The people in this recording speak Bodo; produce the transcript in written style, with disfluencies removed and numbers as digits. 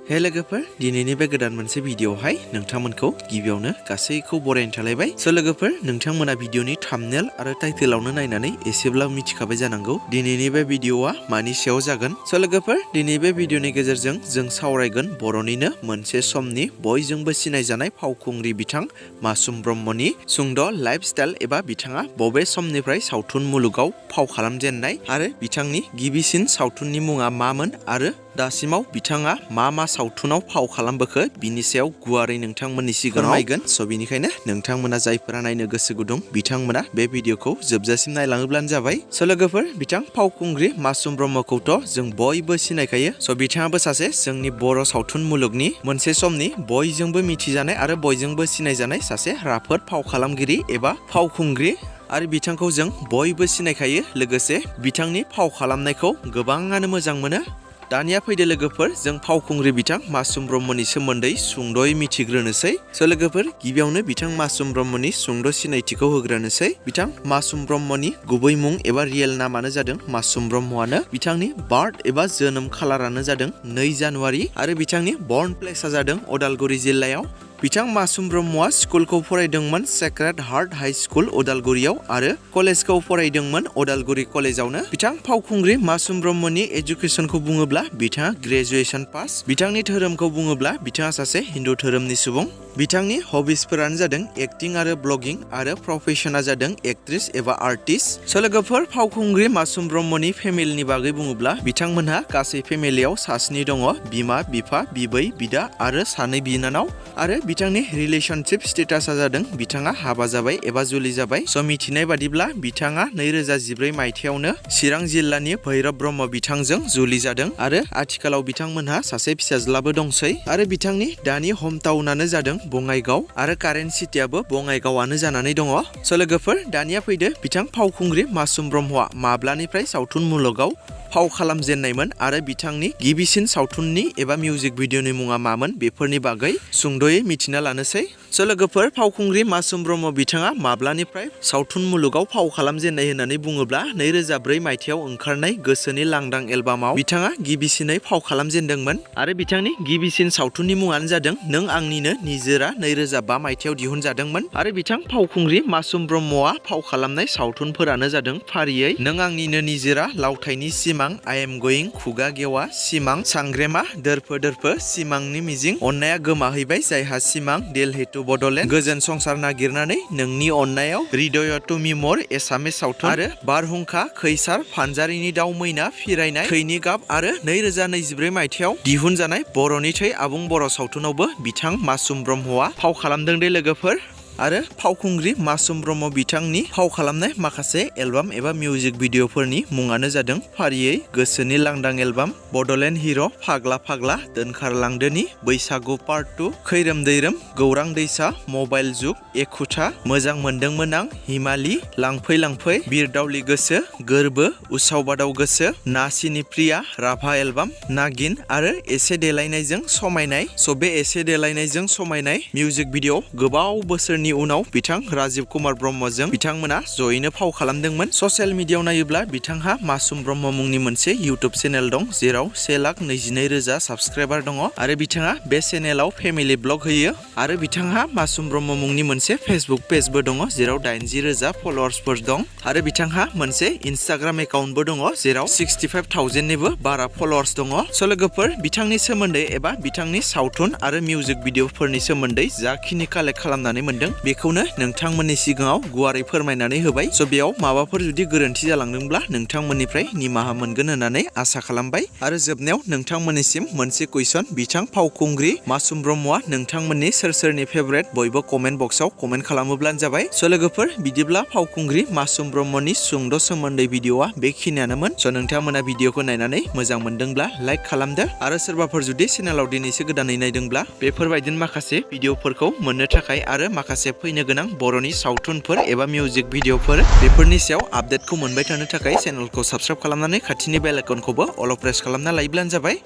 हे लोगोफोर दिनैनि बे गोदान मोनसे भिडिअआवहाय नोंथांमोनखौ गिबियावनो गासैखौ बरायनो थालायबाय। स' लोगोफोर नोंथांमोना भिडिअनि थाम्बनेल आरो टाइटेलावनो नायनानै एसेब्लाबो मिथिखाबाय जानांगौ दिनैनि बे भिडिअआ मानि सायाव जागोन। स' लोगोफोर दिनै बे भिडिअनि गेजेरजों जों सावरायगोन बर'निनो मोनसे समनि बयजोंबो सिनायजानाय फावखुंग्रि बिथां मासुम ब्रह्मनि सुंद' लाइफस्टाइल एबा बिथाङा बबे समनिफ्राय सावथुन मुलुगाव फाव खालामजेननाय आरो बिथांनि गिबिसिन सावथुननि मुङा मामोन आरो दासिमाव बिथाङा मा सावथुनाव फाव खालामबोखो बिनि सायाव गुवारै नोंथांमोननि सिगाङाव फोरमायगोन। स' बिनिखायनो नोंथांमोना जायफोरा नायनो गोसो गुदुं बिथांमोना बे भिडिअखौ जोबजासिम नायलाङोब्लानो जाबाय। स' लोगोफोर बिथां फावखुंग्रि मासुम ब्रह्मखौथ' जों बयबो सिनायखायो। स' बिथाङाबो सासे जोंनि बर' सावथुन मुलुगनि मोनसे समनि बयजोंबो मिथिजानाय आरो बयजोंबो सिनायजानाय सासे राफोद फाव खालामगिरि एबा फावखुंग्रि आरो बिथांखौ जों बयबो सिनायखायो। लोगोसे बिथांनि फाव खालामनायखौ गोबाङानो मोजां मोनो। दानिया फैदो लोगोफोर जों फावखुंग्रि बिथां मासुम ब्रह्मनि सोमोन्दै सुंद'यै मिथिग्रोनोसै। स' लोगोफोर गिबियावनो बिथां मासुम ब्रह्मनि सुंद' सिनायथिखौ होग्रोनोसै। बिथां मासुम ब्रह्मनि गुबै मुं एबा रियेल नामानो जादों मासुम ब्रह्मआनो। बिथांनि बार्थ एबा जोनोम खालारानो जादों 2 जानुवारि आरो बिथांनि बर्न प्लेसआ जादों उदालगुरि जिल्लायाव। बिथां मासुम ब्रह्मआ स्कुलखौ फरायदोंमोन सेक्रेड हार्ट हाई स्कुल उदालगुरियाव आरो कलेजखौ फरायदोंमोन उदालगुरि कलेजावनो। बिथां फावखुंग्रि मासुम ब्रह्मनि एजुकेसनखौ बुङोब्ला बिथाङा ग्रेजुएसन पास। बिथांनि धोरोमखौ बुङोब्ला बिथाङा सासे हिन्दु धोरोमनि सुबुं। बिथांनि हबिसफोरानो जादों एक्टिं आरो ब्लगिं आरो प्रफेसना जादों एक्ट्रेस एबा आर्टिस्ट। स' लोगोफोर फावखुंग्रि मासुम ब्रह्मनि फेमिलिनि बागै बुङोब्ला बिथांमोनहा गासै फेमिलियाव सास्नि दङ बिमा बिफा बिबै बिदा आरो 2 बिनानाव आरो बिथांनि रिलेशनशिप स्टेटासा जादों बिथाङा हाबा जाबाय एबा जुलि जाबाय। स' मिथिनाय बादिब्ला बिथाङा 2014 मायथाइयावनो चिरां जिल्लानि भैरब ब्रह्म बिथांजों जुलि जादों आरो आथिखालाव बिथांमोनहा सासे फिसाज्लाबो दंसै आरो बिथांनि दानि हम टाउनानो जादों बङाइगाव आरो कारेन्ट सिटियाबो बङाइगावआनो जानानै दङ। स' लोगोफोर दानिया फैदो बिथां फावखुंग्रि मासुम ब्रह्मआ माब्लानिफ्राय सावथुन मुलुगाव फाव खालामजेननायमोन आरो बिथांनि गिबिसिन सावथुननि एबा मिउजिक भिडिअनि मुङा मामोन बेफोरनि बागै सुंद'यै मिथिना लानोसै। स' लोगोफोर फावखुंग्रि मासुम ब्रह्म बिथाङा माब्लानिफ्राय सावथुन मुलुगाव फाव खालामजेननाय होननानै बुङोब्ला 2004 मायथाइयाव ओंखारनाय गोसोनि लांदां एलबामाव बिथाङा गिबिसिनै फाव खालामजेनदोंमोन आरो बिथांनि गिबिसिन सावथुननि मुङानो जादों नों आंनिनो निजोरा 2005 मायथाइयाव दिहुनजादोंमोन आरो बिथां फावखुंग्रि मासुम ब्रह्मआ फाव खालामनाय सावथुनफोरानो जादों फारियै नों आंनिनो निजोरा लावथायनि सिमां आइ एम गयिं खुगा गेवा सिमां सांग्रेमा दोरफो दोरफो सिमांनि मिजिं अननाया गोमाहैबाय जायहा सिमां दिल हेतु बडलेण्ड गोजोन संसार नागिरनानै नोंनि अननायाव हृदय तुमि मर एसामिस सावथुन आरो बारहुंखा खैसार फानजारिनि दाउ मैना फिरायनाय थैनि गाब आरो 2024 मायथाइयाव दिहुनजानाय बर'नि थै आबुं बर' सावथुनावबो बिथां मासुम ब्रह्मआ फाव खालामदों दे लोगोफोर। आरो फावखुंग्रि मासुम ब्रह्म बिथांनि फाव खालामनाय माखासे एलबाम एबा मिउजिक भिडिअफोरनि मुङानो जादों फारियै गोसोनि लांदां एलबाम बडलेण्ड हिर' फाग्ला फाग्ला दोनखारलांदोनि बैसागु पार्ट 2 खैरोम दैरोम गौरां दैसा मबाइल जुग एखुथा मोजां मोनदोंमोन आं हिमालि लांफै लांफै बिरदावलि गोसो गोरबो उसाव बादाव गोसो ना सिनि प्रिया राभा एलबाम नागिन आरो एसे देलायनायजों समायनाय। स' बे एसे देलायनायजों समायनाय मिउजिक भिडिअ गोबाव बोसोरनि उनाव बिथां राजीव कुमार ब्रह्मजों बिथांमोना जयैनो फाव खालामदोंमोन। ससियेल मिडियायाव नायोब्ला बिथांहा मासुम ब्रह्म मुंनि मोनसे इउटुब चेनेल दं जेराव 1,22,000 साबस्क्राइबार दङ आरो बिथाङा बे चेनेलाव फेमिलि ब्लग होयो आरो बिथांहा मासुम ब्रह्म मुंनि मोनसे फेसबुक पेजबो दङ जेराव 80,000 फलोवार्सफोर दं आरो बिथांहा मोनसे इन्स्टाग्राम एकाउन्टबो दङ जेराव 65,000निबो बारा फलोवार्स दङ। स' लोगोफोर बिथांनि सोमोन्दै एबा बिथांनि सावथुन आरो मिउजिक भिडिअफोरनि सोमोन्दै जाखिनि कालेक्ट खालामनानै मोनदों बेखौनो नोंथांमोननि सिगाङाव गुवारै फोरमायनानै होबाय। स' बेयाव माबाफोर जुदि गोरोन्थि जालांदोंब्ला नोंथांमोननिफ्राय निमाहा मोनगोन होननानै आसा खालामबाय आरो जोबनायाव नोंथांमोननिसिम मोनसे कुइसन बिथां फावखुंग्रि मासुम ब्रह्मआ नोंथांमोननि सोरनि फेभरेट बयबो कमेन्ट बक्सआव कमेन्ट खालामोब्लानो जाबाय। स' लोगोफोर बिदिब्ला फावखुंग्रि मासुम ब्रह्मनि सुंद' सोमोन्दै भिडिअआ बेखिनियानोमोन। स' नोंथांमोना भिडिअखौ नायनानै मोजां मोनदोंब्ला लाइक खालामदो आरो सोरबाफोर जुदि चेनेलाव दिनैसो गोदानै नायदोंब्ला बेफोरबायदिनो माखासे भिडिअफोरखौ मोननो थाखाय आरो माखासे फैनो गोनां बर'नि सावथुनफोर एबा मिउजिक भिडिअफोर बेफोरनि सायाव आपडेटखौ मोनबाय थानो थाखाय चेनेलखौ साबस्क्राइब खालामनानै खाथिनि बेल आइकनखौबो अल प्रेस खालामना लायोब्लानो जाबाय।